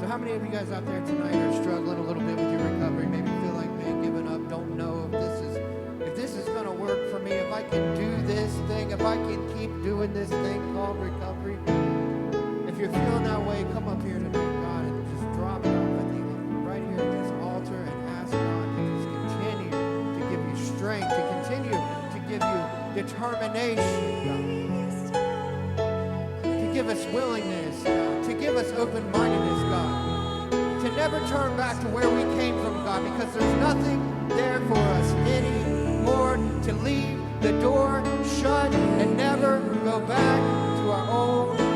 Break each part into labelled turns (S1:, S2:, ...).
S1: How many of you guys out there tonight are struggling a little bit with your recovery? Maybe feel like, man, giving up, don't know if this is going to work for me, if I can do this thing, if I can keep doing this thing called recovery. If you're feeling that way, come up here tonight, God, and just drop it off at the right here at this altar and ask God to just continue to give you strength, to continue to give you determination, God, to give us willingness, God, to give us open-mindedness, God, to never turn back to where we came from, God, because there's nothing there for us anymore, to leave the door shut and never go back to our old lives.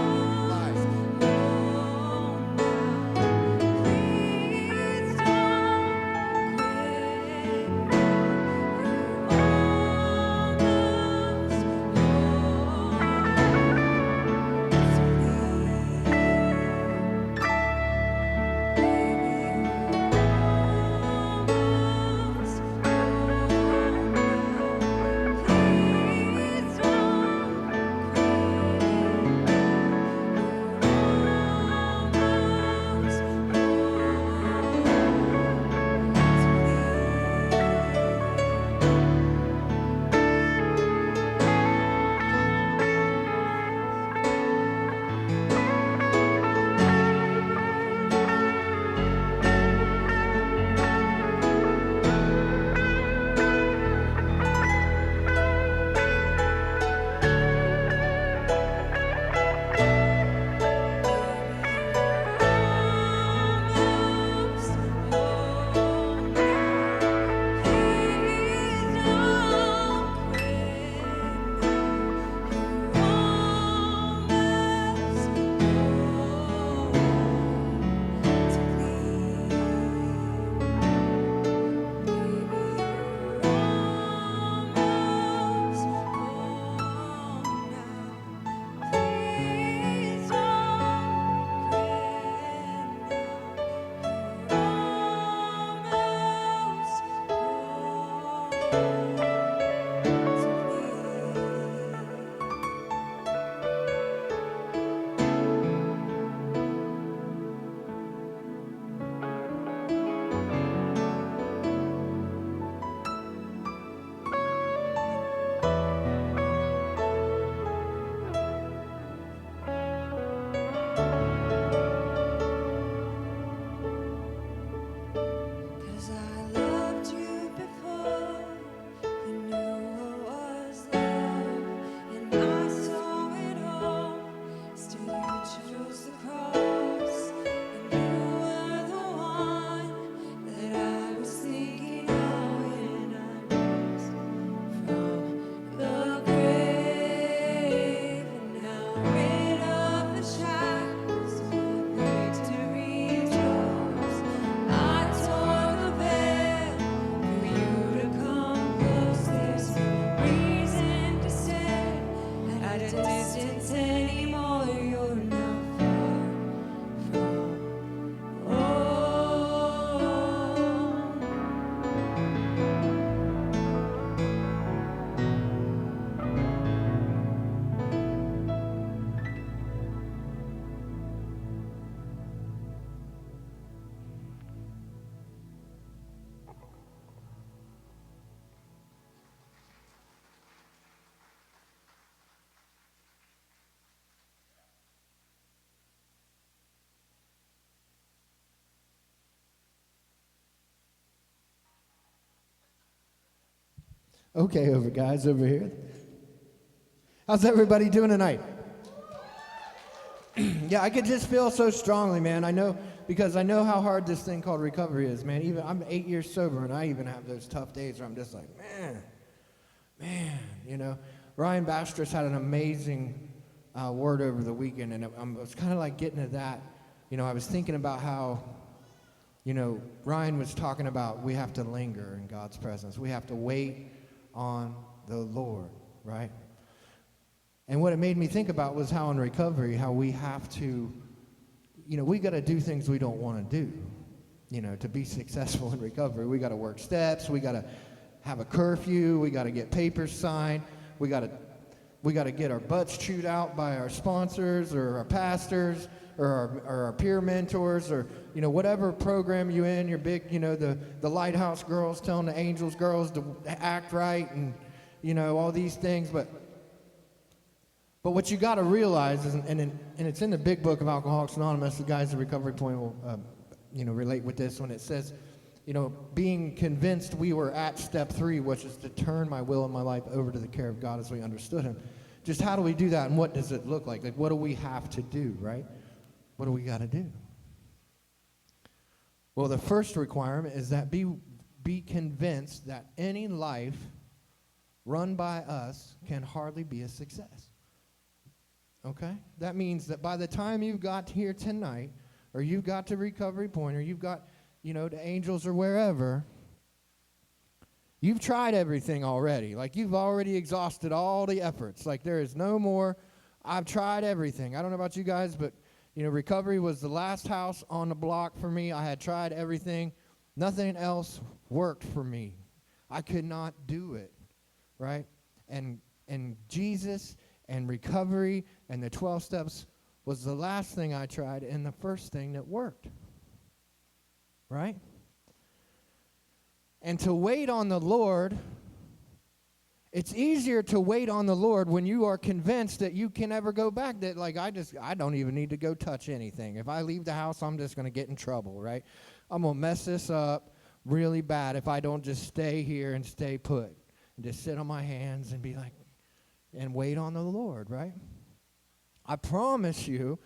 S1: Okay, guys over here. How's everybody doing tonight? Yeah, I could just feel so strongly, man. I know, because I know how hard this thing called recovery is, man. Even I'm 8 years sober, and I even have those tough days where I'm just like, man, you know. Ryan Bastress had an amazing word over the weekend, and I was kind of like getting to that. You know, I was thinking about how You know, Ryan was talking about we have to linger in God's presence. We have to wait on the Lord, right? And what it made me think about was how in recovery, how we have to, you know, we got to do things we don't want to do. You know, to be successful in recovery, we got to work steps. We got to have a curfew. We got to get papers signed. We got to get our butts chewed out by our sponsors or our pastors or our peer mentors, or, you know, whatever program you in, your big, you know, the Lighthouse girls telling the Angels girls to act right, and, you know, all these things. But what you got to realize is, and it's in the big book of Alcoholics Anonymous, the guys at Recovery Point will, you know, relate with this when it says, you know, being convinced we were at step 3, which is to turn my will and my life over to the care of God as we understood him. Just how do we do that, and what does it look like? Like, what do we have to do, right? What do we got to do? Well, the first requirement is that be convinced that any life run by us can hardly be a success. Okay? That means that by the time you've got here tonight, or you've got to Recovery Point, or you've got, you know, to Angels or wherever, you've tried everything already. Like, you've already exhausted all the efforts. Like, there is no more. I've tried everything. I don't know about you guys, but, you know, recovery was the last house on the block for me. I had tried everything. Nothing else worked for me. I could not do it, right? And Jesus and recovery and the 12 steps was the last thing I tried and the first thing that worked, right? And to wait on the Lord, it's easier to wait on the Lord when you are convinced that you can never go back, that, like, I don't even need to go touch anything. If I leave the house, I'm just going to get in trouble, right? I'm going to mess this up really bad if I don't just stay here and stay put and just sit on my hands and be like, and wait on the Lord, right? I promise you,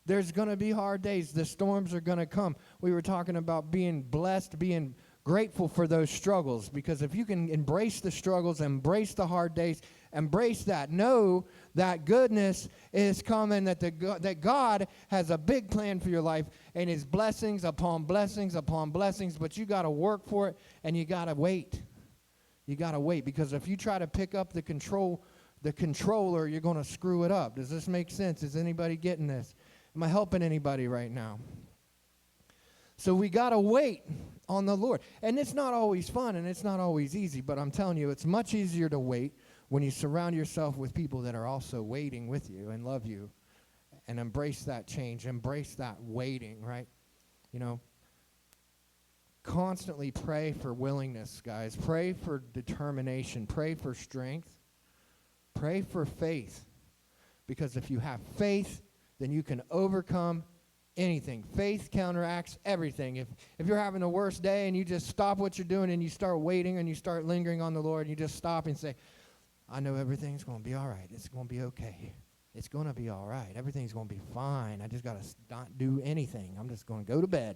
S1: there's going to be hard days. The storms are going to come. We were talking about being blessed, being grateful for those struggles, because if you can embrace the struggles, embrace the hard days, embrace that, know that goodness is coming, that God has a big plan for your life, and his blessings upon blessings upon blessings, but you got to work for it, and you got to wait. You got to wait, because if you try to pick up the controller, you're going to screw it up. Does this make sense? Is anybody getting this? Am I helping anybody right now? So we got to wait on the Lord. And it's not always fun, and it's not always easy, but I'm telling you, it's much easier to wait when you surround yourself with people that are also waiting with you and love you, and embrace that change, embrace that waiting, right? You know, constantly pray for willingness, guys. Pray for determination. Pray for strength. Pray for faith, because if you have faith, then you can overcome anything. Faith counteracts everything. If you're having the worst day and you just stop what you're doing and you start waiting and you start lingering on the Lord, and you just stop and say, I know everything's going to be all right. It's going to be okay. It's going to be all right. Everything's going to be fine. I just got to not do anything. I'm just going to go to bed.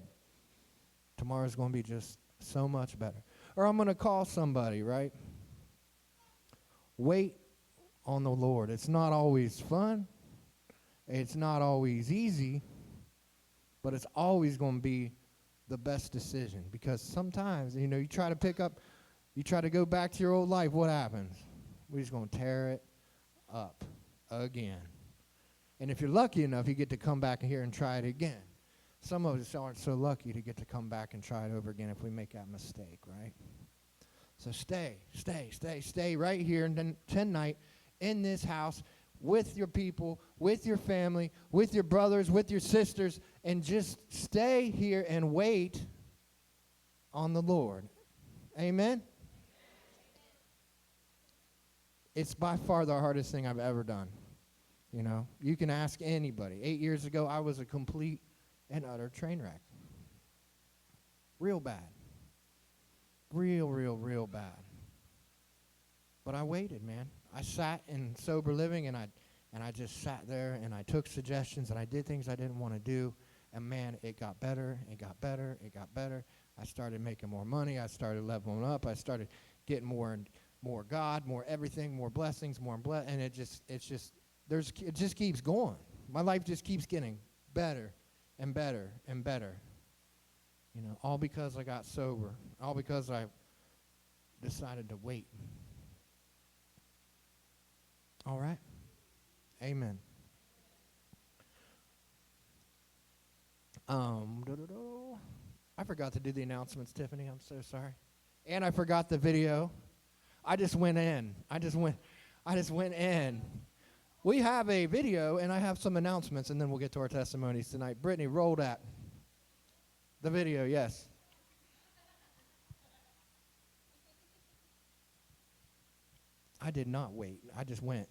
S1: Tomorrow's going to be just so much better. Or I'm going to call somebody, right? Wait on the Lord. It's not always fun. It's not always easy, but it's always going to be the best decision, because sometimes, you know, you try to go back to your old life, what happens? We're just going to tear it up again. And if you're lucky enough, you get to come back here and try it again. Some of us aren't so lucky to get to come back and try it over again if we make that mistake, right? So stay right here and then tonight in this house with your people, with your family, with your brothers, with your sisters, and just stay here and wait on the Lord. Amen? It's by far the hardest thing I've ever done. You know, you can ask anybody. 8 years ago, I was a complete and utter train wreck. Real bad. Real bad. But I waited, man. I sat in sober living, and I just sat there, and I took suggestions, and I did things I didn't want to do. And, man, it got better. It got better. I started making more money. I started leveling up. I started getting more and more God, more everything, more blessings, and it just keeps going. My life just keeps getting better and better and better. All because I got sober. All because I decided to wait. All right? Amen. I forgot to do the announcements, Tiffany. I'm so sorry. And I forgot the video. I just went in. We have a video, and I have some announcements, and then we'll get to our testimonies tonight. Brittany, roll that. The video, yes. I did not wait. I just went.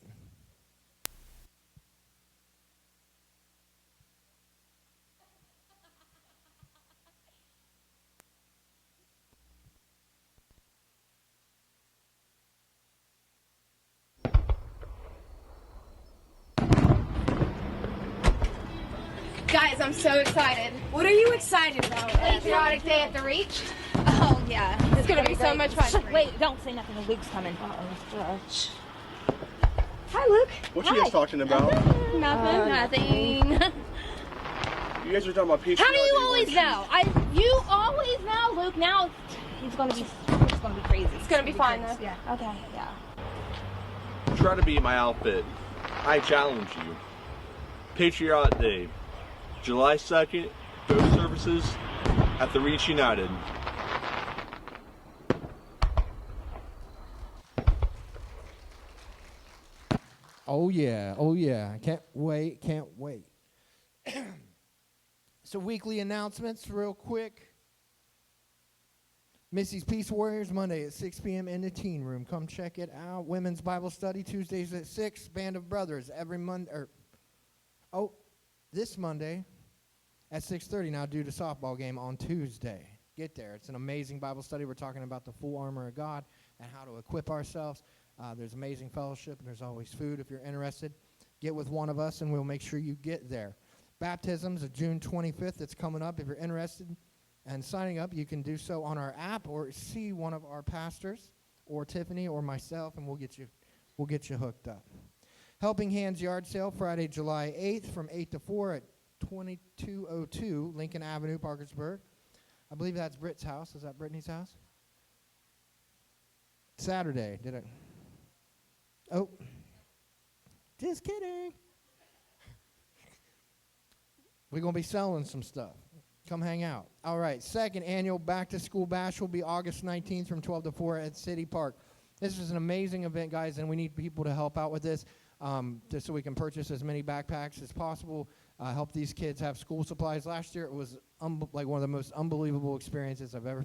S2: Guys, I'm so excited.
S3: What are you excited about?
S2: Patriotic Day at the Reach.
S3: Oh, yeah.
S2: It's going to be so much fun.
S3: Wait, don't say nothing. Luke's coming. Hi, Luke.
S4: What you guys talking about?
S2: Nothing.
S4: You guys are talking about Patriotic
S3: How do you
S4: Day,
S3: always
S4: weren't you?
S3: know? You always know, Luke. Now it's gonna be crazy.
S2: It's going to be fun, though.
S3: Yeah. Okay. Yeah.
S4: Try to beat my outfit. I challenge you. Patriotic Day, July 2nd, both services at the Reach United.
S1: Oh, yeah. Oh, yeah. Can't wait. So weekly announcements real quick. Missy's Peace Warriors, Monday at 6 p.m. in the teen room. Come check it out. Women's Bible Study, Tuesdays at 6. Band of Brothers, every Monday. This Monday at 6:30 now due to softball game on Tuesday. Get there. It's an amazing Bible study. We're talking about the full armor of God and how to equip ourselves. There's amazing fellowship, and there's always food. If you're interested, get with one of us, and we'll make sure you get there. Baptisms of June 25th. It's coming up. If you're interested in signing up, you can do so on our app or see one of our pastors or Tiffany or myself, and we'll get you hooked up. Helping Hands Yard Sale, Friday, July 8th from 8 to 4 at 2202 Lincoln Avenue, Parkersburg. I believe that's Britt's house. Is that Brittany's house? Saturday. Did it? Oh. Just kidding. We're going to be selling some stuff. Come hang out. All right. Second annual Back to School Bash will be August 19th from 12 to 4 at City Park. This is an amazing event, guys, and we need people to help out with this. Just so we can purchase as many backpacks as possible, help these kids have school supplies. Last year, it was like one of the most unbelievable experiences I've ever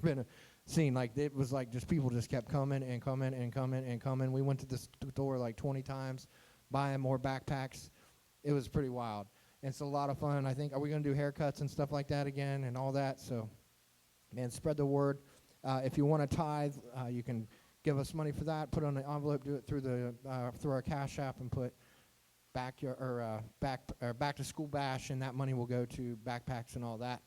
S1: seen. Like, it was like just people just kept coming and coming and coming and coming. We went to the store like 20 times, buying more backpacks. It was pretty wild. And it's a lot of fun. I think, are we going to do haircuts and stuff like that again and all that? So, man, spread the word. If you want to tithe, you can give us money for that. Put it on the envelope. Do it through our Cash App and put back to school bash, and that money will go to backpacks and all that.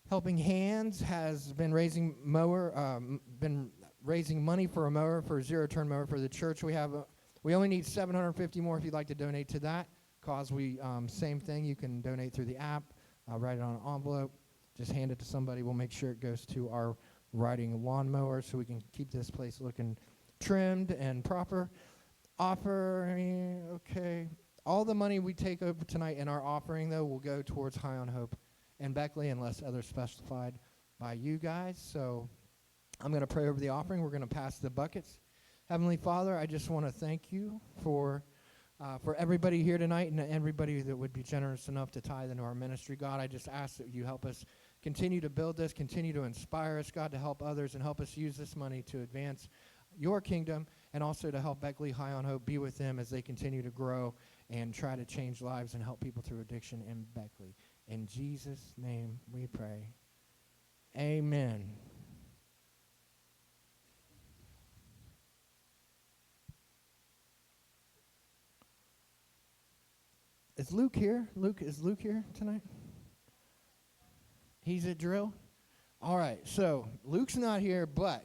S1: Helping Hands has been raising money for a mower, for a zero-turn mower for the church. We only need 750 more if you'd like to donate to that cause. Same thing. You can donate through the app. Write it on an envelope. Just hand it to somebody. We'll make sure it goes to our riding lawnmower so we can keep this place looking trimmed and proper. Okay. All the money we take over tonight in our offering, though, will go towards High on Hope and Beckley unless otherwise specified by you guys. So I'm going to pray over the offering. We're going to pass the buckets. Heavenly Father, I just want to thank you for everybody here tonight and everybody that would be generous enough to tithe into our ministry. God, I just ask that you help us continue to build this, continue to inspire us, God, to help others and help us use this money to advance your kingdom and also to help Beckley High on Hope be with them as they continue to grow and try to change lives and help people through addiction in Beckley. In Jesus' name we pray. Amen. Is Luke here? Is Luke here tonight? He's at drill? All right, so Luke's not here, but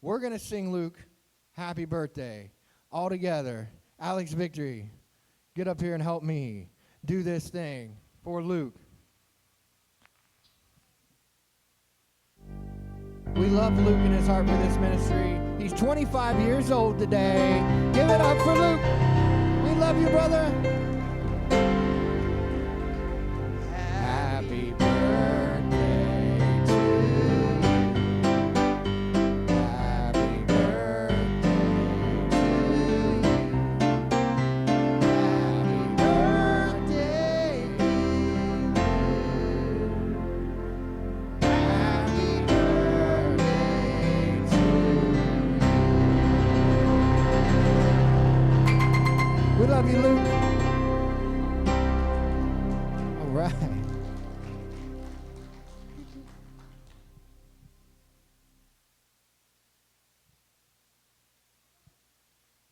S1: we're going to sing Luke happy birthday all together. Alex Victory, get up here and help me do this thing for Luke. We love Luke and his heart for this ministry. He's 25 years old today. Give it up for Luke. We love you, brother. Happy birthday to you. Happy birthday to you. Happy birthday to you. Happy birthday to you. We love you, Luke. All right.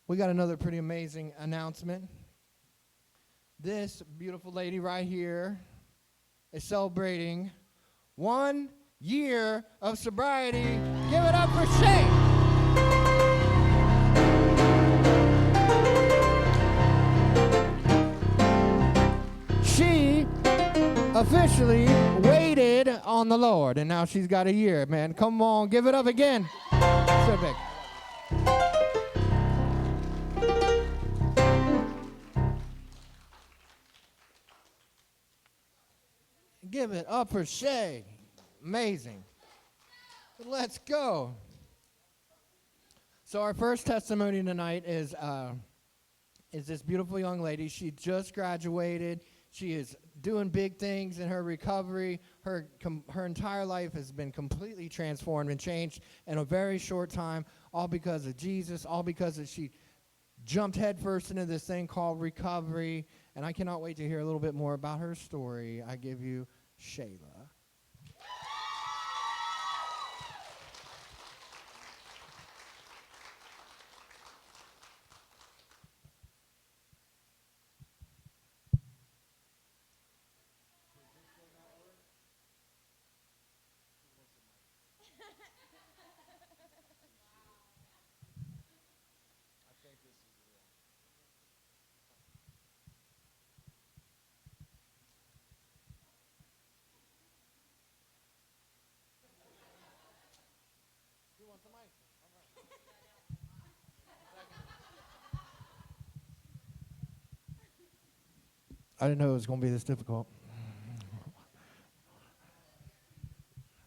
S1: We got another pretty amazing announcement. This beautiful lady right here is celebrating 1 year of sobriety. Give it up for Shay. She officially waited on the Lord, and now she's got a year, man. Come on, give it up again. So big. Give it up for Shay. Amazing. Let's go. So our first testimony tonight is this beautiful young lady. She just graduated. She is doing big things in her recovery. Her entire life has been completely transformed and changed in a very short time, all because of Jesus, all because she jumped headfirst into this thing called recovery. And I cannot wait to hear a little bit more about her story. I give you Shayla. I didn't know it was going to be this difficult.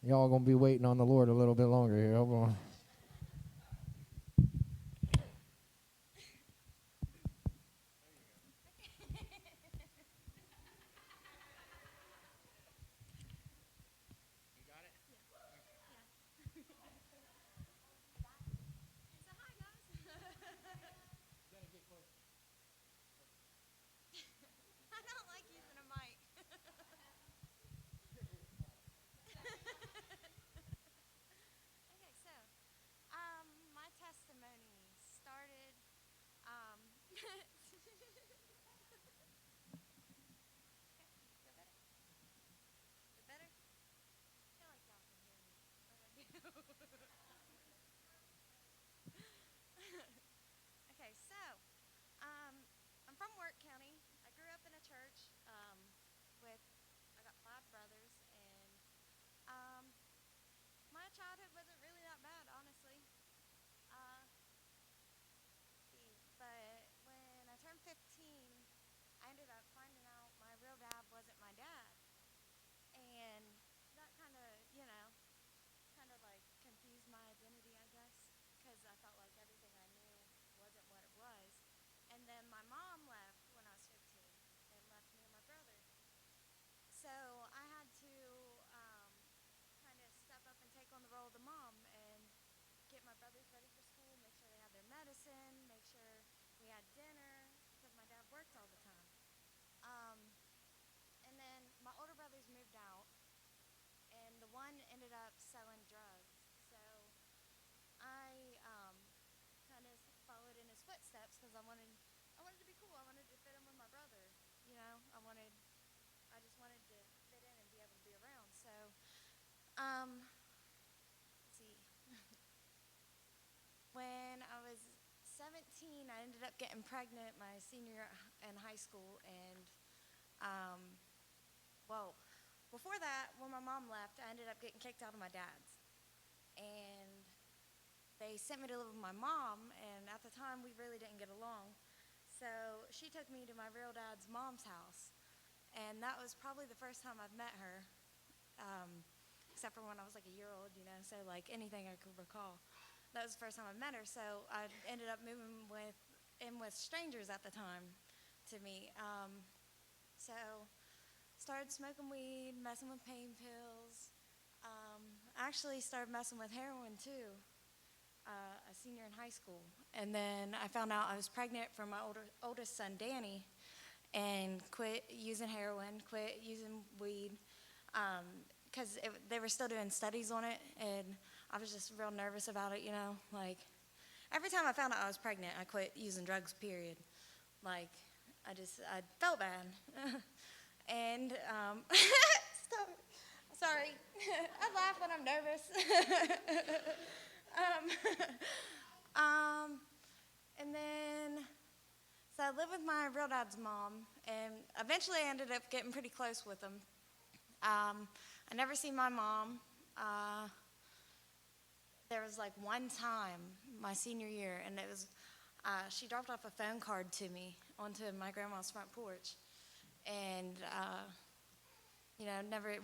S1: Y'all going to be waiting on the Lord a little bit longer here. Hold on.
S5: I don't like using a mic. Okay, so my testimony started. Is that better? Is it better? I feel like y'all can hear me. What do I do? Okay, so I'm from Work County. I grew up in a church I got 5 brothers, and my childhood wasn't really that bad, honestly. But when I turned 15, I ended up finding out my real dad wasn't my dad. And that kind of, like confused my identity, I guess, because I felt like everything I knew wasn't what it was. And then my mom left when I was 15 and left me and my brother. So I had to kind of step up and take on the role of the mom and get my brothers ready for school, make sure they had their medicine, make sure we had dinner, because my dad worked all the time. And then my older brothers moved out, and the one ended up selling drugs. So I kind of followed in his footsteps because I wanted to be cool. I wanted to fit in with my brother. I just wanted to fit in and be able to be around. So, let's see. When I was 17, I ended up getting pregnant my senior year in high school, and well, before that, when my mom left, I ended up getting kicked out of my dad's. and they sent me to live with my mom, and at the time we really didn't get along. So she took me to my real dad's mom's house, and that was probably the first time I've met her, except for when I was like a year old, so like anything I could recall. That was the first time I met her, so I ended up moving in with strangers at the time to me. So started smoking weed, messing with pain pills. Actually started messing with heroin too, a senior in high school. And then I found out I was pregnant for my oldest son, Danny, and quit using heroin, quit using weed, because they were still doing studies on it, and I was just real nervous about it, like every time I found out I was pregnant, I quit using drugs, period. Like, I felt bad. And, stop. Sorry. I laugh when I'm nervous. And then, so I lived with my real dad's mom, and eventually I ended up getting pretty close with him. I never seen my mom. There was like one time my senior year, and it was, she dropped off a phone card to me onto my grandma's front porch. And,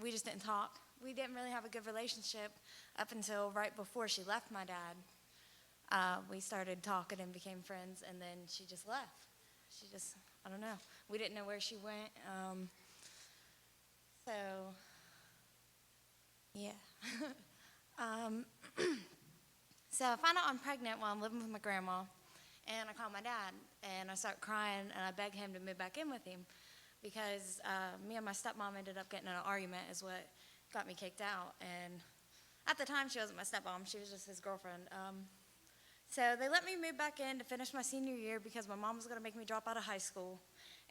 S5: we just didn't talk. We didn't really have a good relationship up until right before she left my dad. We started talking and became friends, and then she just left. I don't know. We didn't know where she went. So, yeah. So I find out I'm pregnant while I'm living with my grandma, and I call my dad, and I start crying, and I beg him to move back in with him, because me and my stepmom ended up getting in an argument is what got me kicked out. And at the time, she wasn't my stepmom. She was just his girlfriend. So they let me move back in to finish my senior year because my mom was going to make me drop out of high school.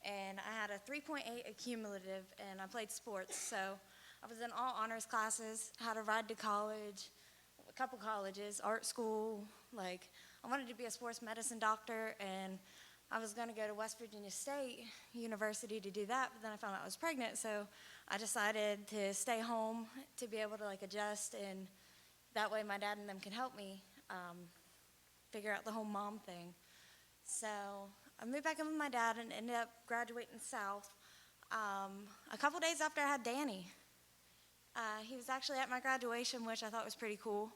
S5: And I had a 3.8 accumulative, and I played sports. So I was in all honors classes, had a ride to college, a couple colleges, art school. Like, I wanted to be a sports medicine doctor, and I was going to go to West Virginia State University to do that, but then I found out I was pregnant, so I decided to stay home to be able to like adjust, and that way my dad and them can help me figure out the whole mom thing. So I moved back in with my dad and ended up graduating South. A couple days after I had Danny, he was actually at my graduation, which I thought was pretty cool.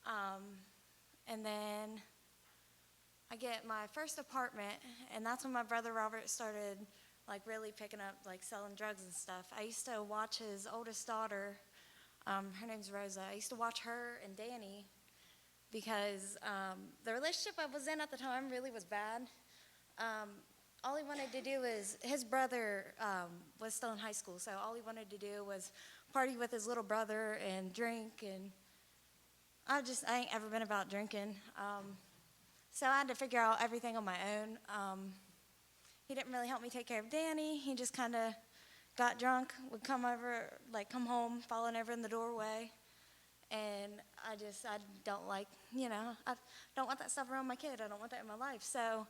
S5: And then I get my first apartment, and that's when my brother Robert started like really picking up like selling drugs and stuff. I used to watch his oldest daughter, her name's Rosa. I used to watch her and Danny because the relationship I was in at the time really was bad. All he wanted to do was, his brother was still in high school, so all he wanted to do was party with his little brother and drink, and I ain't ever been about drinking. So I had to figure out everything on my own. He didn't really help me take care of Danny. He just kind of got drunk, would come home, falling over in the doorway. And I don't like, I don't want that stuff around my kid. I don't want that in my life. So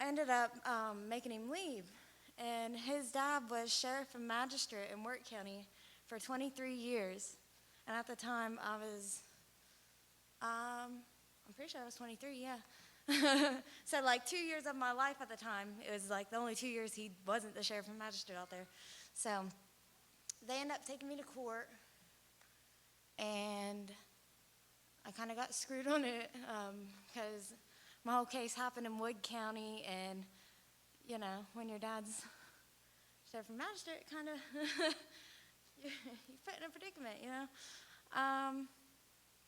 S5: I ended up making him leave. And his dad was sheriff and magistrate in Wirt County for 23 years. And at the time, I'm pretty sure I was 23, yeah. So like 2 years of my life at the time, it was like the only 2 years he wasn't the sheriff and magistrate out there. So they ended up taking me to court, and I kind of got screwed on it because my whole case happened in Wood County, and when your dad's sheriff and magistrate, kind of you put in a predicament,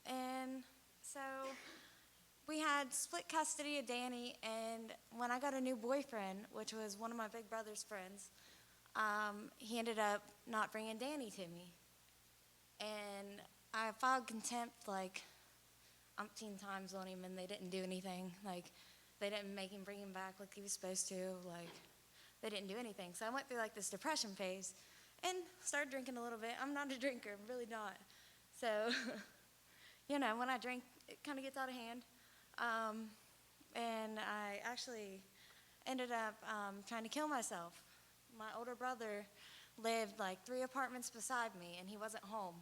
S5: and so we had split custody of Danny, and when I got a new boyfriend, which was one of my big brother's friends, he ended up not bringing Danny to me. And I filed contempt like umpteen times on him, and they didn't do anything. Like, they didn't make him bring him back like he was supposed to. Like, they didn't do anything. So I went through like this depression phase and started drinking a little bit. I'm not a drinker, I'm really not. So, when I drink, it kind of gets out of hand. And I actually ended up trying to kill myself. My older brother lived like 3 apartments beside me, and he wasn't home.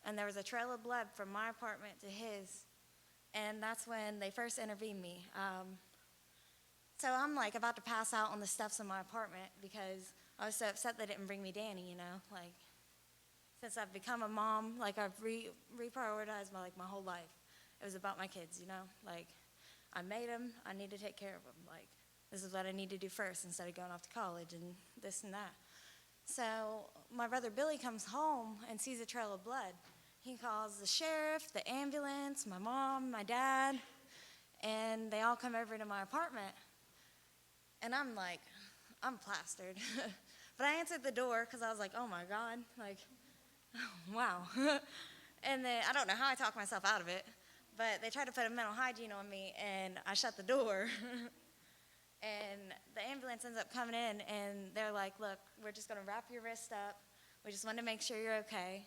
S5: and there was a trail of blood from my apartment to his, and that's when they first intervened me. So I'm like about to pass out on the steps of my apartment because I was so upset they didn't bring me Danny, you know, like since I've become a mom, like I've reprioritized my whole life. It was about my kids, you know, like I made them, I need to take care of them. Like this is what I need to do first instead of going off to college and this and that. So my brother Billy comes home and sees a trail of blood. He calls the sheriff, the ambulance, my mom, my dad, and they all come over to my apartment. And I'm like, I'm plastered. But I answered the door because I was like, oh my God, like, wow. And then I don't know how I talked myself out of it, but they tried to put a mental hygiene on me, and I shut the door. And the ambulance ends up coming in, and they're like, look, we're just going to wrap your wrist up. We just want to make sure you're okay.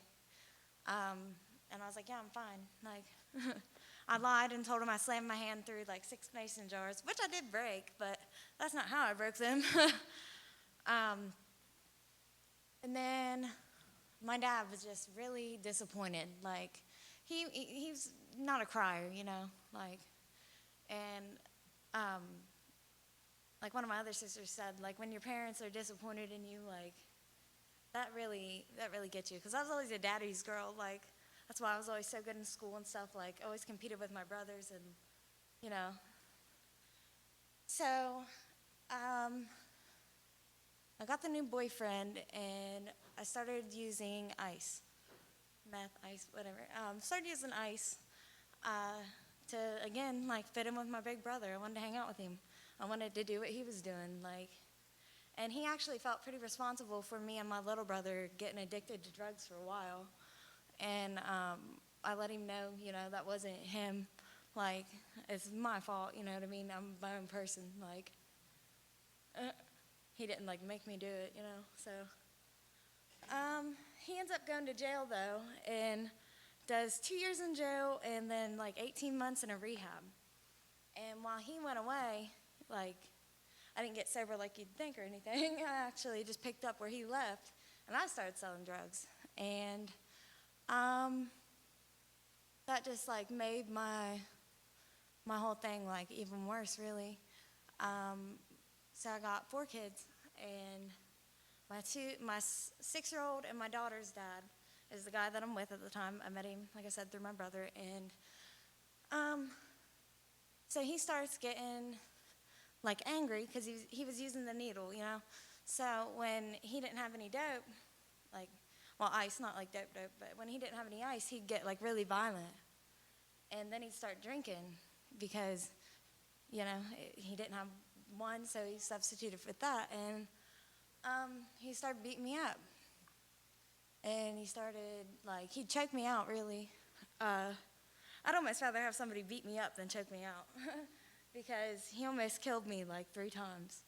S5: And I was like, yeah, I'm fine. Like, I lied and told them I slammed my hand through like 6 mason jars, which I did break, but that's not how I broke them. And then my dad was just really disappointed. Like, he's not a crier, you know, like, and like one of my other sisters said, like when your parents are disappointed in you, like that really gets you. Because I was always a daddy's girl, like that's why I was always so good in school and stuff. Like always competed with my brothers, and you know. So I got the new boyfriend, and I started using ice, meth, ice, whatever. Started using ice to again like fit in with my big brother. I wanted to hang out with him. I wanted to do what he was doing, like, and he actually felt pretty responsible for me and my little brother getting addicted to drugs for a while. And I let him know, you know, that wasn't him. Like, it's my fault, you know what I mean? I'm my own person. Like, he didn't, like, make me do it, you know? So, he ends up going to jail, though, and does 2 years in jail and then, like, 18 months in a rehab. And while he went away, like, I didn't get sober like you'd think or anything. I actually just picked up where he left, and I started selling drugs. And that just like made my whole thing like even worse, really. So I got 4 kids, and my 6-year-old and my daughter's dad is the guy that I'm with at the time. I met him, like I said, through my brother, and so he starts getting like angry because he was using the needle, you know. So when he didn't have any dope, like, well, ice, not like dope, but when he didn't have any ice, he'd get like really violent. And then he'd start drinking because, you know, he didn't have one, so he substituted for that. And he started beating me up. And he started, like, he'd choke me out, really. I'd almost rather have somebody beat me up than choke me out because he almost killed me like 3 times.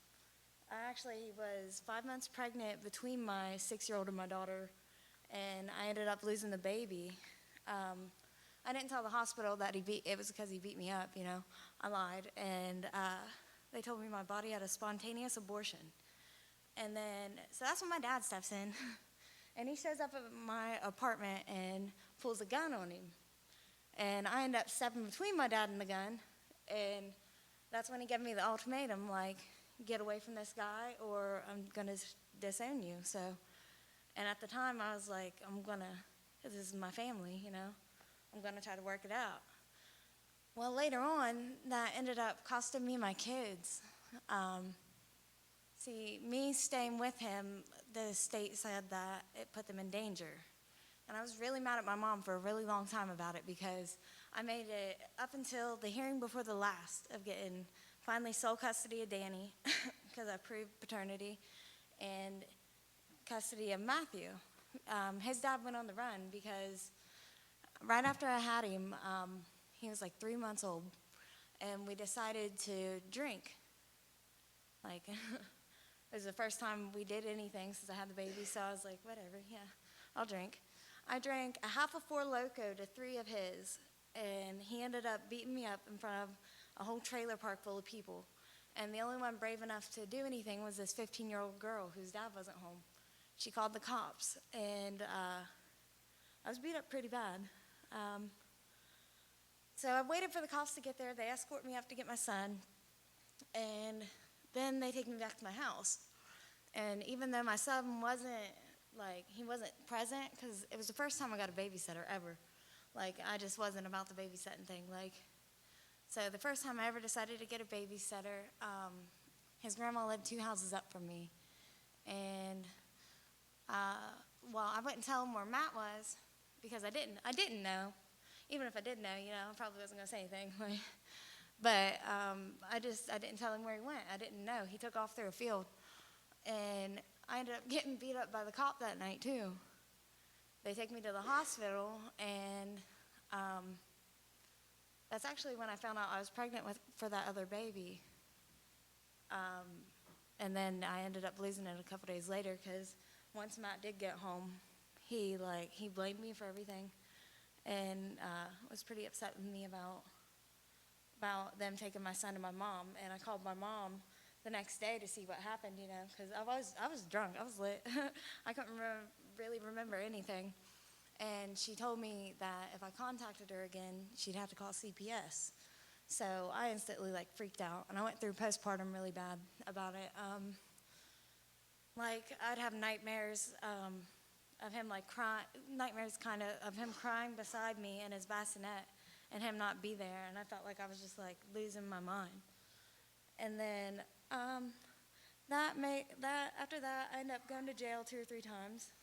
S5: I actually was 5 months pregnant between my 6-year-old and my daughter, and I ended up losing the baby. I didn't tell the hospital that it was because he beat me up, you know. I lied, and they told me my body had a spontaneous abortion. And then, so that's when my dad steps in, and he shows up at my apartment and pulls a gun on him. And I end up stepping between my dad and the gun, and that's when he gave me the ultimatum, like, get away from this guy or I'm going to disown you. So, and at the time I was like, this is my family, you know. I'm going to try to work it out. Well, later on, that ended up costing me my kids. See, me staying with him, the state said that it put them in danger. And I was really mad at my mom for a really long time about it because I made it up until the hearing before the last of getting finally sole custody of Danny because I proved paternity, and custody of Matthew. His dad went on the run because right after I had him, he was like 3 months old, and we decided to drink. Like, it was the first time we did anything since I had the baby, so I was like, whatever, yeah, I'll drink. I drank a half of 4 Loco to 3 of his, and he ended up beating me up in front of a whole trailer park full of people. And the only one brave enough to do anything was this 15-year-old girl whose dad wasn't home. She called the cops, and I was beat up pretty bad. So I waited for the cops to get there. They escort me up to get my son, and then they take me back to my house. And even though my son wasn't, like, he wasn't present, because it was the first time I got a babysitter ever. Like, I just wasn't about the babysitting thing. Like, so the first time I ever decided to get a babysitter, his grandma lived 2 houses up from me. And, well, I wouldn't tell him where Matt was, because I didn't know. Even if I did know, I probably wasn't going to say anything. But I didn't tell him where he went. I didn't know. He took off through a field. And I ended up getting beat up by the cop that night, too. They take me to the hospital, and that's actually when I found out I was pregnant for that other baby. And then I ended up losing it a couple days later, because once Matt did get home, he blamed me for everything, and was pretty upset with me about them taking my son to my mom. And I called my mom the next day to see what happened, because I was drunk. I was lit. I couldn't really remember anything. And she told me that if I contacted her again, she'd have to call CPS. So I instantly, freaked out. And I went through postpartum really bad about it. I'd have nightmares of him, crying, nightmares kind of him crying beside me in his bassinet and him not be there. And I felt like I was just, losing my mind. And then after that, I ended up going to jail 2 or 3 times.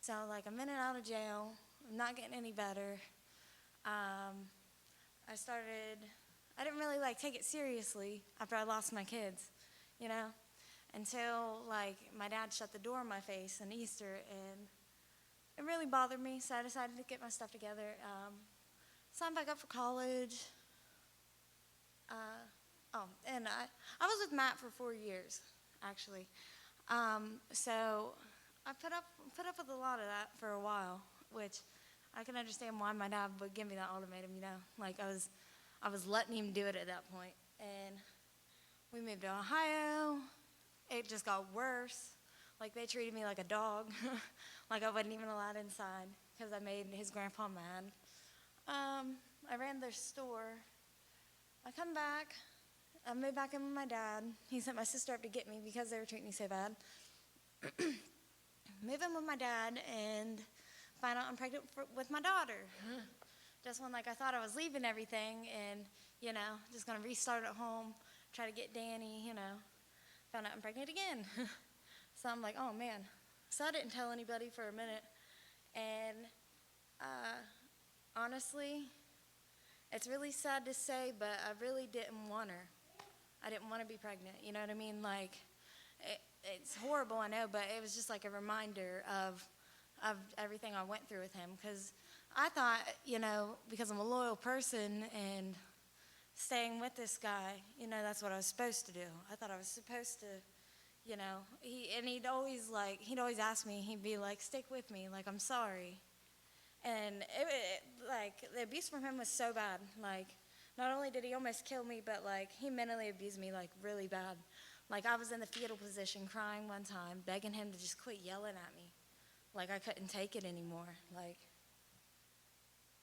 S5: So, I'm in and out of jail. I'm not getting any better. I didn't really, take it seriously after I lost my kids, until, my dad shut the door in my face on Easter, and it really bothered me, so I decided to get my stuff together. Signed back up for college. And I was with Matt for 4 years, actually. So I put up with a lot of that for a while, which I can understand why my dad would give me that ultimatum, I was letting him do it at that point. And we moved to Ohio. It just got worse. They treated me like a dog. I wasn't even allowed inside because I made his grandpa mad. I ran their store. I come back. I moved back in with my dad. He sent my sister up to get me because they were treating me so bad. Move in with my dad and find out I'm pregnant with my daughter. Just when I thought I was leaving everything and, just going to restart at home, try to get Danny, found out I'm pregnant again. So I'm like, oh man. So I didn't tell anybody for a minute. And honestly, it's really sad to say, but I really didn't want her. I didn't want to be pregnant, you know what I mean? It's horrible, I know, but it was just a reminder of everything I went through with him. Because I thought, because I'm a loyal person and staying with this guy, that's what I was supposed to do. I thought I was supposed to, he'd always ask me, he'd be like, stick with me, I'm sorry. And the abuse from him was so bad. Not only did he almost kill me, but he mentally abused me really bad. I was in the fetal position crying one time, begging him to just quit yelling at me. I couldn't take it anymore.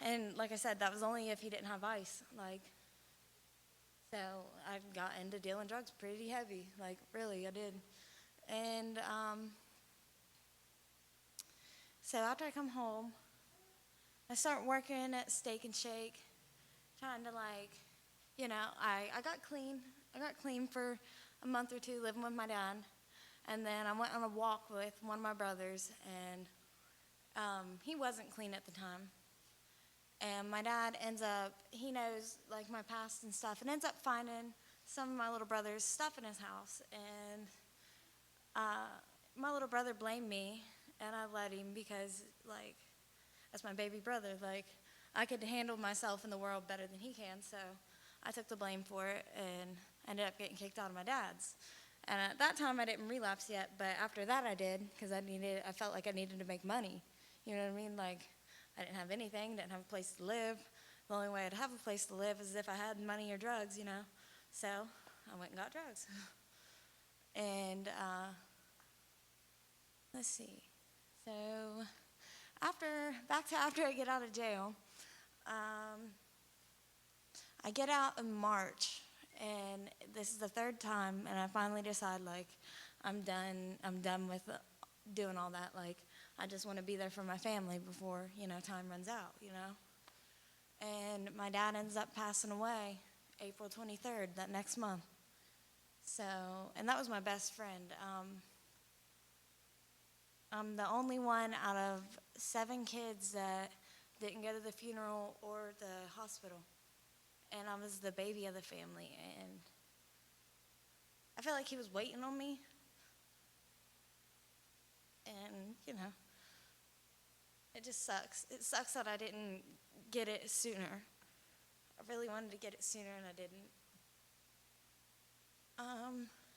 S5: And like I said, that was only if he didn't have ice. So I got into dealing drugs pretty heavy. Really, I did. And so after I come home, I start working at Steak and Shake, trying to I got clean. I got clean for a month or 2 living with my dad. And then I went on a walk with one of my brothers, and he wasn't clean at the time. And my dad he knows my past and stuff, and ends up finding some of my little brother's stuff in his house. And my little brother blamed me, and I let him because that's my baby brother. I could handle myself in the world better than he can, so I took the blame for it and ended up getting kicked out of my dad's. And at that time, I didn't relapse yet, but after that I did, because I felt like I needed to make money. You know what I mean? I didn't have anything, didn't have a place to live. The only way I'd have a place to live is if I had money or drugs, So I went and got drugs. And let's see. So after I get out of jail, I get out in March, and this is the third time, and I finally decide, like, I'm done with doing all that. Like, I just want to be there for my family before, time runs out, And my dad ends up passing away April 23rd, that next month. So, and that was my best friend. I'm the only one out of 7 kids that didn't go to the funeral or the hospital. And I was the baby of the family, and I feel like he was waiting on me. And, it just sucks. It sucks that I didn't get it sooner. I really wanted to get it sooner, and I didn't.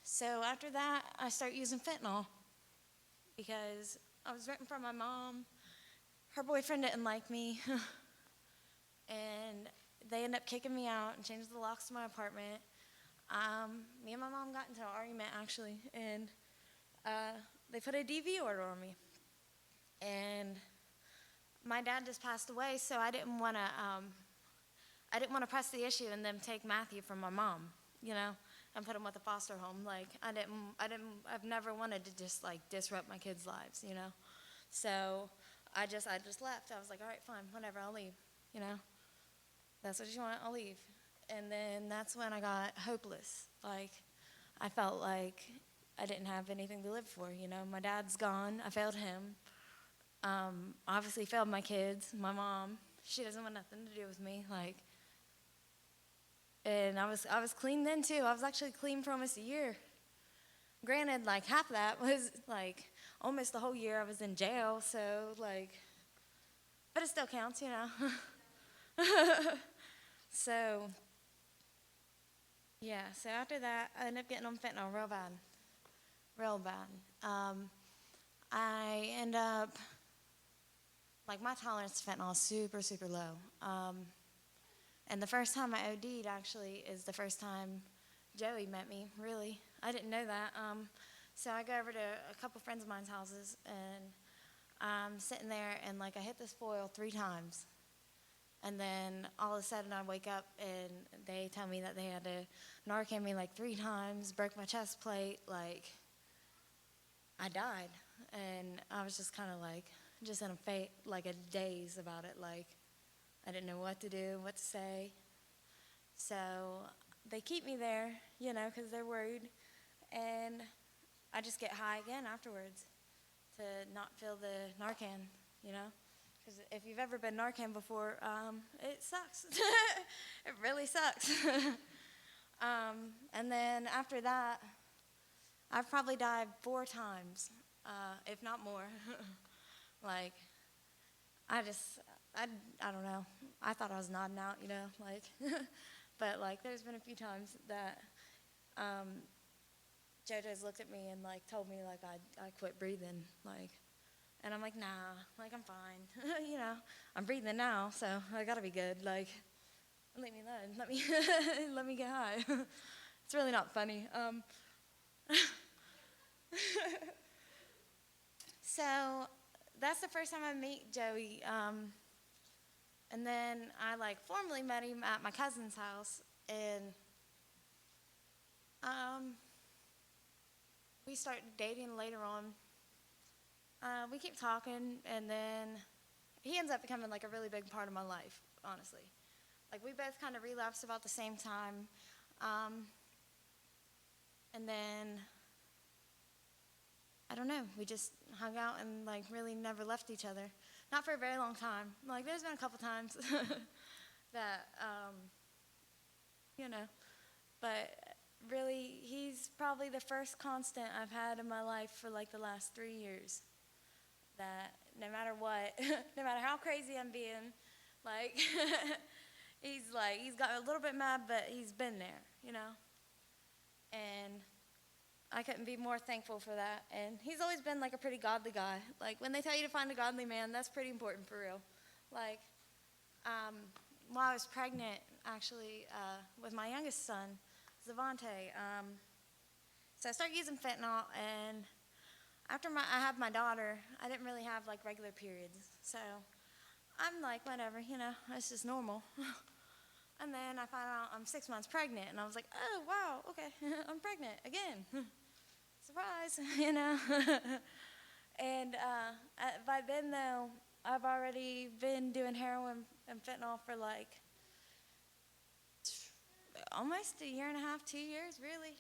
S5: So after that, I start using fentanyl because I was renting from my mom. Her boyfriend didn't like me, and they ended up kicking me out and changed the locks to my apartment. Me and my mom got into an argument, actually, and they put a DV order on me. And my dad just passed away, so I didn't want to press the issue and then take Matthew from my mom, and put him with a foster home. Like, I've never wanted to just, like, disrupt my kids' lives, So I just left. I was like, all right, fine, whatever, I'll leave, That's what you want, I'll leave. And then that's when I got hopeless. Like, I felt like I didn't have anything to live for, My dad's gone, I failed him. Obviously failed my kids, my mom. She doesn't want nothing to do with me, like. And I was clean then too. I was actually clean for almost a year. Granted, like, half of that was, like, almost the whole year I was in jail, so, like, but it still counts, So, yeah, so after that, I ended up getting on fentanyl real bad. I end up, like, my tolerance to fentanyl is super, super low. And the first time I OD'd, actually, is the first time Joey met me, really. I didn't know that. So I go over to a couple friends of mine's houses, and I'm sitting there, and, like, I hit this foil 3 times. And then all of a sudden I wake up, and they tell me that they had to Narcan me, like, 3 times, broke my chest plate, like, I died. And I was just kind of, like, just in a daze about it, like, I didn't know what to do, what to say. So they keep me there, because they're worried. And I just get high again afterwards to not feel the Narcan, Because if you've ever been Narcan before, it sucks. It really sucks. And then after that, I've probably died 4 times, if not more. Like, I don't know. I thought I was nodding out, like, but, like, there's been a few times that JoJo's looked at me and, like, told me, like, I quit breathing, like, and I'm like, nah, like, I'm fine, I'm breathing now, so I gotta be good, like, leave me alone, let me get high. It's really not funny. So that's the first time I meet Joey. And then I, like, formally met him at my cousin's house, and we started dating later on. We keep talking, and then he ends up becoming, like, a really big part of my life, honestly. Like, we both kind of relapsed about the same time. And then, I don't know, we just hung out and, like, really never left each other. Not for a very long time. Like, there's been a couple times that, but really, he's probably the first constant I've had in my life for, like, the last 3 years. That no matter what, no matter how crazy I'm being, like, he's got a little bit mad, but he's been there, And I couldn't be more thankful for that. And he's always been, like, a pretty godly guy. Like, when they tell you to find a godly man, that's pretty important for real. Like, while I was pregnant, actually, with my youngest son, Zavante, so I started using fentanyl, and after I had my daughter, I didn't really have like regular periods. So I'm like, whatever, it's just normal. And then I find out I'm 6 months pregnant, and I was like, oh, wow, okay, I'm pregnant again. Surprise, And by then, though, I've already been doing heroin and fentanyl for like almost a year and a half, 2 years, really.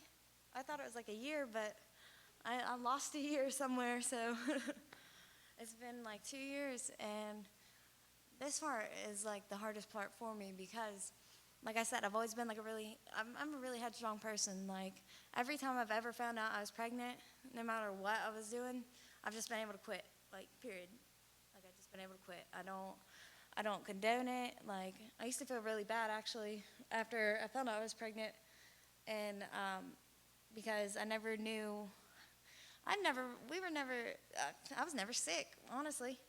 S5: I thought it was like a year, but I lost a year somewhere, so it's been like 2 years. And this part is like the hardest part for me because, like I said, I've always been like I'm a really headstrong person. Like every time I've ever found out I was pregnant, no matter what I was doing, I've just been able to quit, like period. Like I've just been able to quit. I don't condone it. Like I used to feel really bad actually after I found out I was pregnant, and because I never knew, we were never, I was never sick, honestly.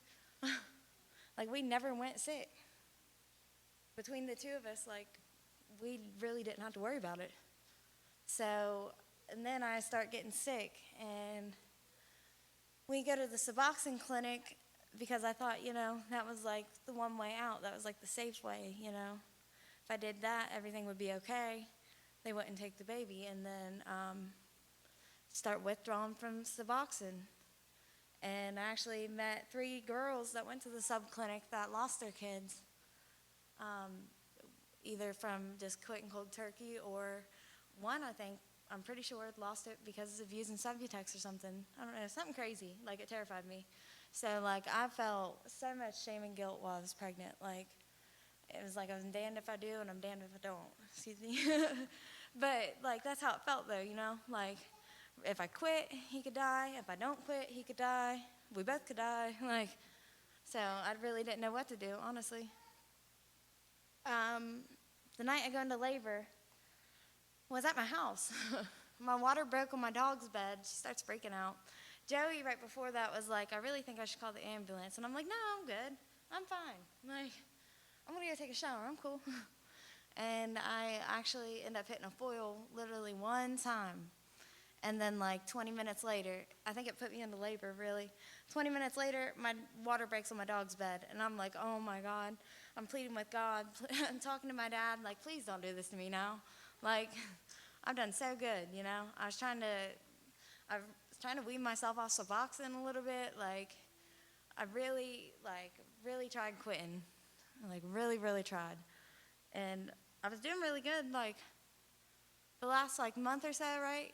S5: Like we never went sick. Between the two of us, like we really didn't have to worry about it. So, and then I start getting sick, and we go to the Suboxone clinic because I thought, that was like the one way out. That was like the safe way, If I did that, everything would be okay. They wouldn't take the baby, and then start withdrawing from Suboxone. And I actually met 3 girls that went to the sub clinic that lost their kids, either from just quitting cold turkey, or one, I'm pretty sure lost it because of using Subutex or something. I don't know, something crazy. Like it terrified me. So like I felt so much shame and guilt while I was pregnant. Like it was like I was damned if I do and I'm damned if I don't. Excuse me. But like that's how it felt though, Like if I quit, he could die. If I don't quit, he could die. We both could die. Like, so I really didn't know what to do, honestly. The night I go into labor was at my house. My water broke on my dog's bed. She starts breaking out. Joey, right before that, was like, I really think I should call the ambulance. And I'm like, no, I'm good. I'm fine. Like, I'm going to go take a shower. I'm cool. And I actually end up hitting a foil literally one time. And then like 20 minutes later, I think it put me into labor, really. 20 minutes later, my water breaks on my dog's bed. And I'm like, oh my God. I'm pleading with God. I'm talking to my dad, like, please don't do this to me now. Like, I've done so good, I was trying to wean myself off Suboxone a little bit. Like, I really tried quitting. Like, really, really tried. And I was doing really good, like, the last, like, month or so, right?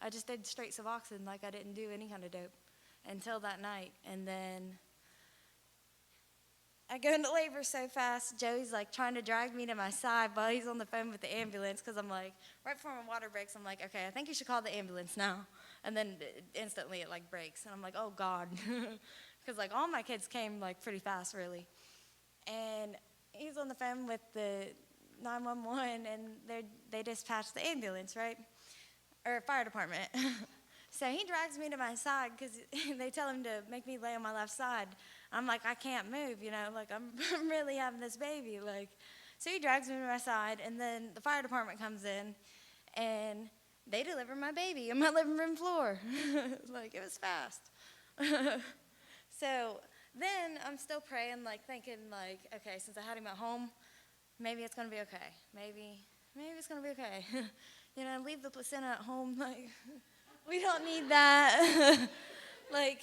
S5: I just did straight Suboxone, like I didn't do any kind of dope until that night. And then I go into labor so fast, Joey's like trying to drag me to my side while he's on the phone with the ambulance, because I'm like, right before my water breaks, I'm like, okay, I think you should call the ambulance now. And then instantly it like breaks, and I'm like, oh God. Because like all my kids came like pretty fast, really. And he's on the phone with the 911, and they dispatched the ambulance, right? Or fire department. So he drags me to my side because they tell him to make me lay on my left side. I'm like, I can't move, like I'm really having this baby. Like, so he drags me to my side, and then the fire department comes in, and they deliver my baby on my living room floor. Like, it was fast. So then I'm still praying, like thinking, like, okay, since I had him at home, maybe it's gonna be okay. Maybe it's gonna be okay. Leave the placenta at home. Like, we don't need that. Like,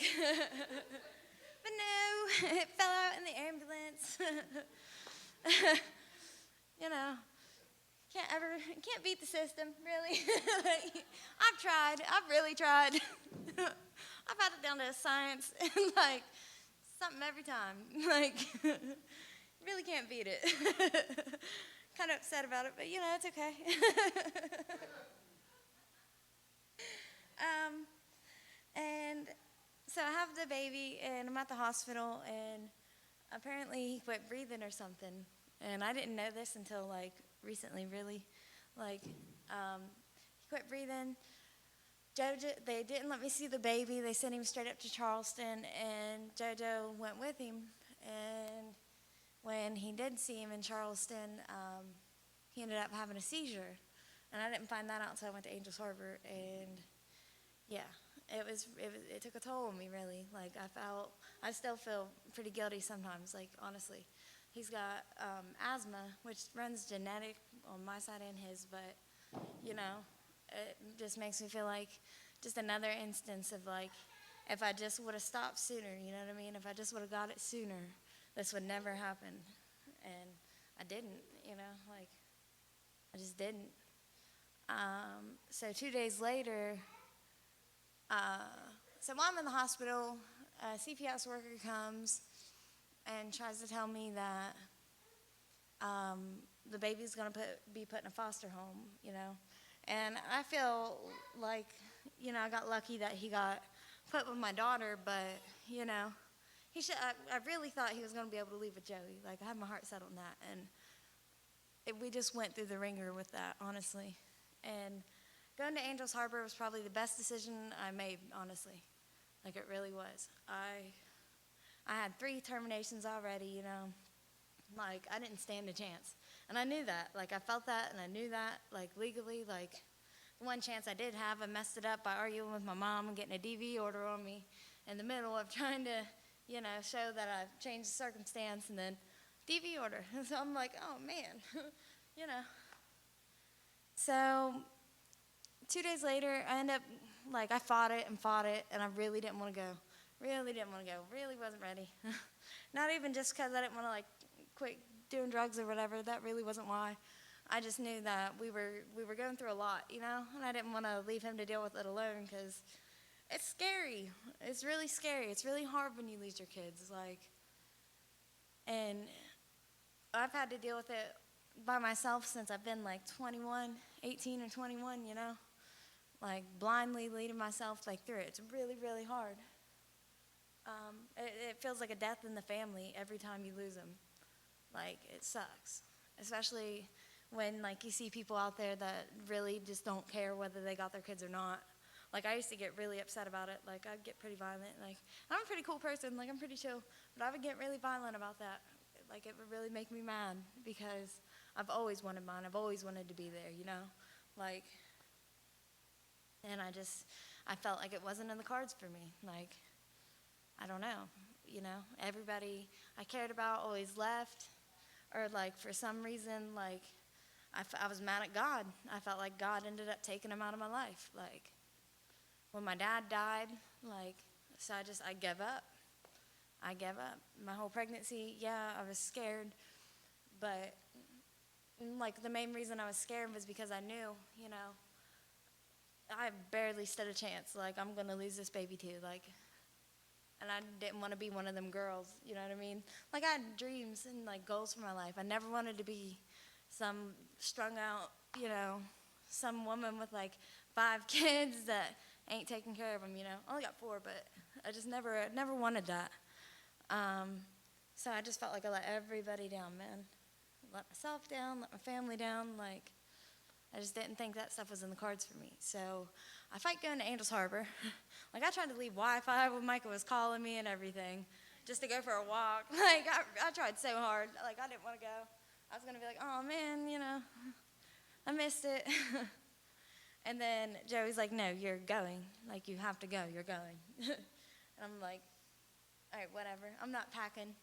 S5: but no, it fell out in the ambulance. Can't beat the system, really. Like, I've really tried. I've had it down to a science, and like, something every time. Like, really can't beat it. Kind of upset about it, but it's okay. And so I have the baby, and I'm at the hospital, and apparently he quit breathing or something. And I didn't know this until like recently, really. Like, he quit breathing. They didn't let me see the baby. They sent him straight up to Charleston, and JoJo went with him. And when he did see him in Charleston, he ended up having a seizure. And I didn't find that out until I went to Angels Harbor. And yeah, it took a toll on me, really. Like, I still feel pretty guilty sometimes, like, honestly. He's got asthma, which runs genetic on my side and his, but, you know, it just makes me feel like just another instance of, like, if I just would have stopped sooner, you know what I mean? If I just would have got it sooner, this would never happen. And I didn't, you know, like, I just didn't. So 2 days later, so while I'm in the hospital, a CPS worker comes and tries to tell me that the baby's going to be put in a foster home, you know. And I feel like, you know, I got lucky that he got put with my daughter, but, you know, I really thought he was going to be able to leave with Joey. Like, I had my heart set on that. And we just went through the ringer with that, honestly. And going to Angels Harbor was probably the best decision I made, honestly. Like, it really was. I had 3 terminations already, you know. Like, I didn't stand a chance. And I knew that. Like, I felt that, and I knew that, like, legally. Like, the one chance I did have, I messed it up by arguing with my mom and getting a DV order on me in the middle of trying to, you know, show that I've changed the circumstance, and then DV order. So I'm like, oh, man, you know. So 2 days later, I end up, like, I fought it, and I really didn't want to go. Really didn't want to go. Really wasn't ready. Not even just because I didn't want to, like, quit doing drugs or whatever. That really wasn't why. I just knew that we were going through a lot, you know, and I didn't want to leave him to deal with it alone because it's scary. It's really scary. It's really hard when you lose your kids, like, and I've had to deal with it by myself since I've been, like, 18 or 21, you know, like, blindly leading myself, like, through it. It's really, really hard. It feels like a death in the family every time you lose them. Like, it sucks, especially when, like, you see people out there that really just don't care whether they got their kids or not. Like, I used to get really upset about it. Like, I'd get pretty violent. Like, I'm a pretty cool person. Like, I'm pretty chill. But I would get really violent about that. Like, it would really make me mad because I've always wanted mine. I've always wanted to be there, you know? Like, and I felt like it wasn't in the cards for me. Like, I don't know, you know? Everybody I cared about always left. Or, like, for some reason, like, I was mad at God. I felt like God ended up taking him out of my life. Like, when my dad died, like, so I gave up. I gave up. My whole pregnancy, yeah, I was scared. But, like, the main reason I was scared was because I knew, you know, I barely stood a chance. Like, I'm going to lose this baby too. Like, and I didn't want to be one of them girls, you know what I mean? Like, I had dreams and, like, goals for my life. I never wanted to be some strung out, you know, some woman with, like, 5 kids that ain't taking care of them, you know. I only got 4, but I just never wanted that. So I just felt like I let everybody down, man. Let myself down, let my family down, like, I just didn't think that stuff was in the cards for me. So I fight going to Angels Harbor. Like, I tried to leave Wi-Fi when Micah was calling me and everything, just to go for a walk. Like, I tried so hard. Like, I didn't want to go. I was going to be like, oh, man, you know, I missed it. And then Joey's like, no, you're going. Like, you have to go. You're going. And I'm like, all right, whatever. I'm not packing.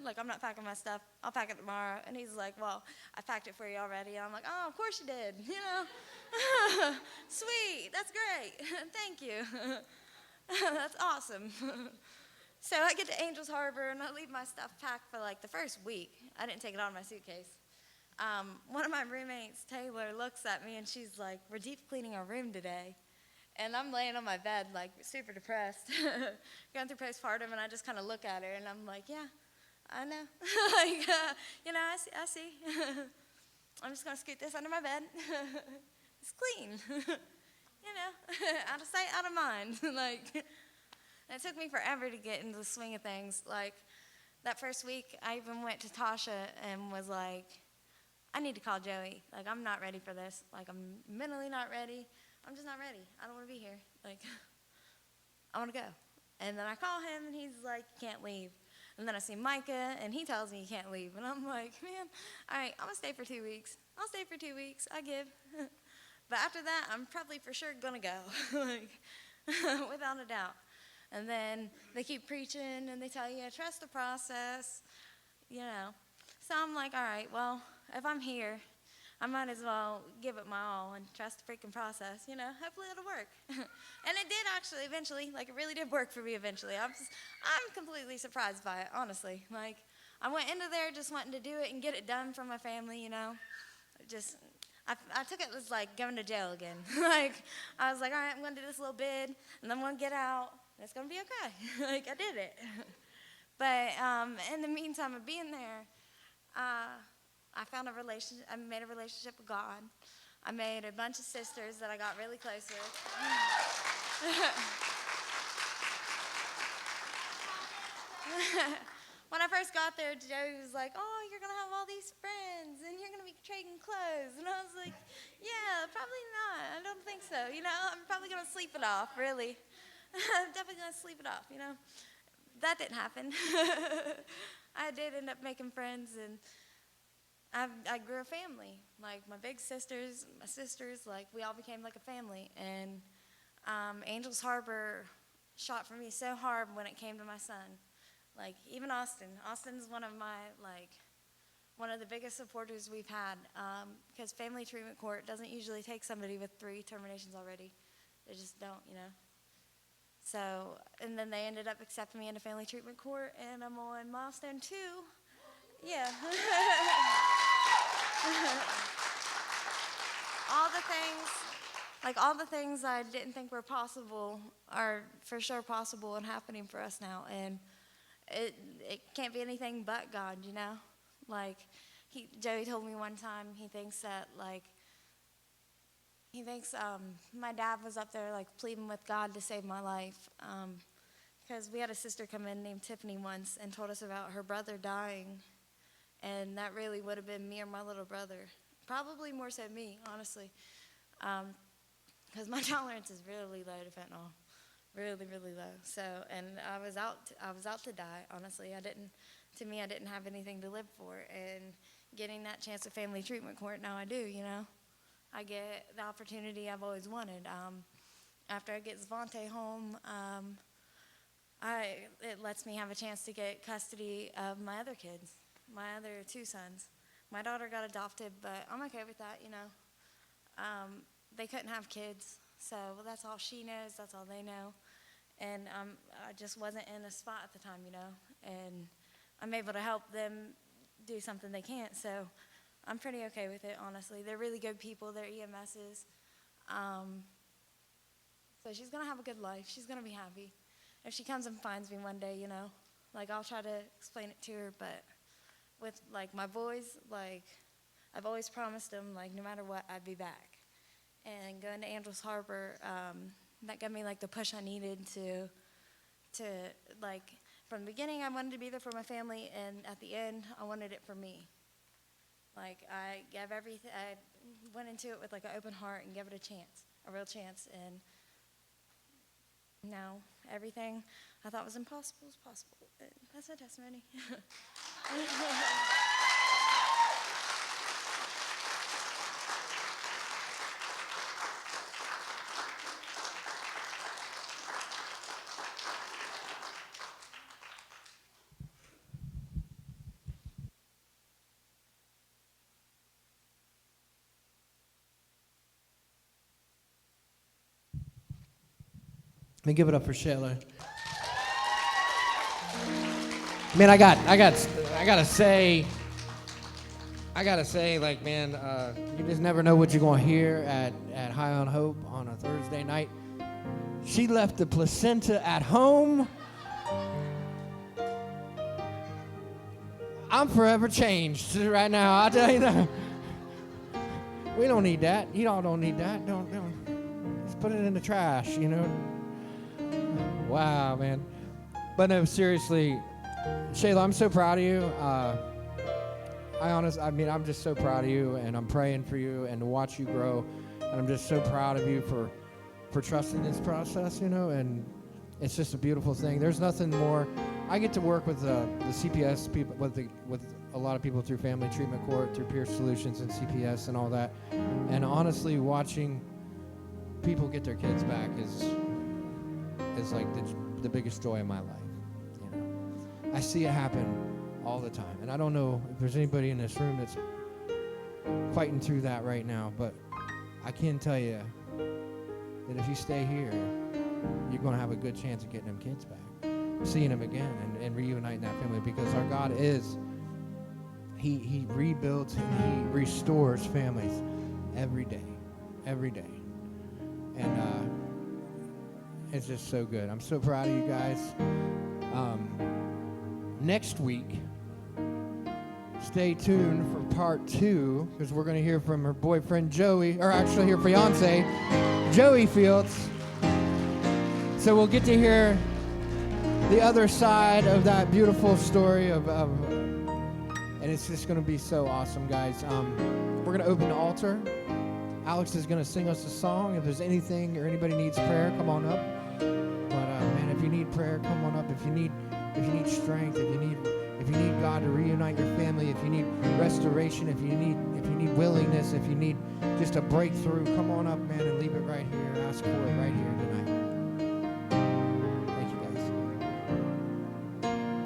S5: Like, I'm not packing my stuff. I'll pack it tomorrow. And he's like, well, I packed it for you already. And I'm like, oh, of course you did, you know. Sweet, that's great. Thank you. That's awesome. So I get to Angels Harbor, and I leave my stuff packed for, like, the first week. I didn't take it out of my suitcase. One of my roommates, Taylor, looks at me, and she's like, we're deep cleaning our room today. And I'm laying on my bed, like, super depressed, going through postpartum, and I just kind of look at her, and I'm like, yeah, I know. Like, you know, I see. I'm just going to scoot this under my bed. It's clean. You know, out of sight, out of mind. Like, and it took me forever to get into the swing of things. Like, that first week, I even went to Tasha and was like, I need to call Joey. Like, I'm not ready for this. Like, I'm mentally not ready. I'm just not ready. I don't want to be here. Like, I want to go. And then I call him, and he's like, you can't leave. And then I see Micah, and he tells me he can't leave. And I'm like, man, all right, I'm going to stay for 2 weeks. I'll stay for 2 weeks. I give. But after that, I'm probably for sure going to go. Like, without a doubt. And then they keep preaching and they tell you, trust the process, you know. So I'm like, all right, well, if I'm here, I might as well give it my all and trust the freaking process, you know. Hopefully it'll work. And it did actually eventually. Like, it really did work for me eventually. I'm completely surprised by it, honestly. Like, I went into there just wanting to do it and get it done for my family, you know. Just, I took it as like going to jail again. Like, I was like, all right, I'm going to do this little bid, and then I'm going to get out, and it's going to be okay. Like, I did it. But in the meantime of being there, I found a relationship. I made a relationship with God. I made a bunch of sisters that I got really close with. When I first got there, Joey was like, "Oh, you're gonna have all these friends, and you're gonna be trading clothes." And I was like, "Yeah, probably not. I don't think so. You know, I'm probably gonna sleep it off. Really, I'm definitely gonna sleep it off. You know, that didn't happen. I did end up making friends, and I grew a family. Like, my big sisters, my sisters, like, we all became like a family. And Angels Harbor shot for me so hard when it came to my son. Like, even Austin. Austin's one of the biggest supporters we've had, because family treatment court doesn't usually take somebody with 3 terminations already. They just don't, you know. So, and then they ended up accepting me into family treatment court, and I'm on milestone 2. Yeah. all the things I didn't think were possible are for sure possible and happening for us now. And it can't be anything but God, you know? Like, Joey told me one time he thinks my dad was up there, like, pleading with God to save my life. Because we had a sister come in named Tiffany once and told us about her brother dying. And that really would have been me or my little brother. Probably more so me, honestly. Because my tolerance is really low to fentanyl. Really, really low. So, and I was out to die, honestly. I didn't have anything to live for. And getting that chance at family treatment court, now I do, you know. I get the opportunity I've always wanted. After I get Zvante home, it lets me have a chance to get custody of my other kids, my other 2 sons. My daughter got adopted, but I'm okay with that, you know. They couldn't have kids, so that's all she knows, that's all they know. And I just wasn't in a spot at the time, you know, and I'm able to help them do something they can't, so I'm pretty okay with it, honestly. They're really good people, they're EMSs. So she's gonna have a good life, she's gonna be happy. If she comes and finds me one day, you know, like, I'll try to explain it to her, but with, like, my boys, like, I've always promised them, like, no matter what, I'd be back. And going to Angels Harbor, that gave me, like, the push I needed to, like, from the beginning, I wanted to be there for my family, and at the end, I wanted it for me. Like, I gave everything, I went into it with, like, an open heart and gave it a chance, a real chance, and now everything I thought was impossible is possible. And that's my testimony.
S1: Let me give it up for Shayla. Man, I gotta say, like, man, you just never know what you're gonna hear at High on Hope on a Thursday night. She left the placenta at home. I'm forever changed right now. I'll tell you that. We don't need that. You all don't need that. Don't. Just put it in the trash, you know. Wow, man. But no, seriously, Shayla, I'm so proud of you. I'm just so proud of you, and I'm praying for you and to watch you grow. And I'm just so proud of you for trusting this process, you know, and it's just a beautiful thing. There's nothing more. I get to work with the CPS people, with a lot of people through Family Treatment Court, through Peer Solutions and CPS and all that. And honestly, watching people get their kids back is like the biggest joy of my life. You know, I see it happen all the time, and I don't know if there's anybody in this room that's fighting through that right now, but I can tell you that if you stay here, you're going to have a good chance of getting them kids back, seeing them again, and reuniting that family, because our God is, he rebuilds and he restores families every day, and it's just so good. I'm so proud of you guys. Next week, stay tuned for part 2, because we're going to hear from her boyfriend Joey, or actually her fiance, Joey Fields. So we'll get to hear the other side of that beautiful story of and it's just going to be so awesome, guys. We're going to open the altar. Alex is going to sing us a song. If there's anything or anybody needs prayer, come on up. But man, if you need prayer, come on up. If you need strength, if you need God to reunite your family, if you need restoration, if you need willingness, if you need just a breakthrough, come on up, man, and leave it right here. Ask for it right here tonight.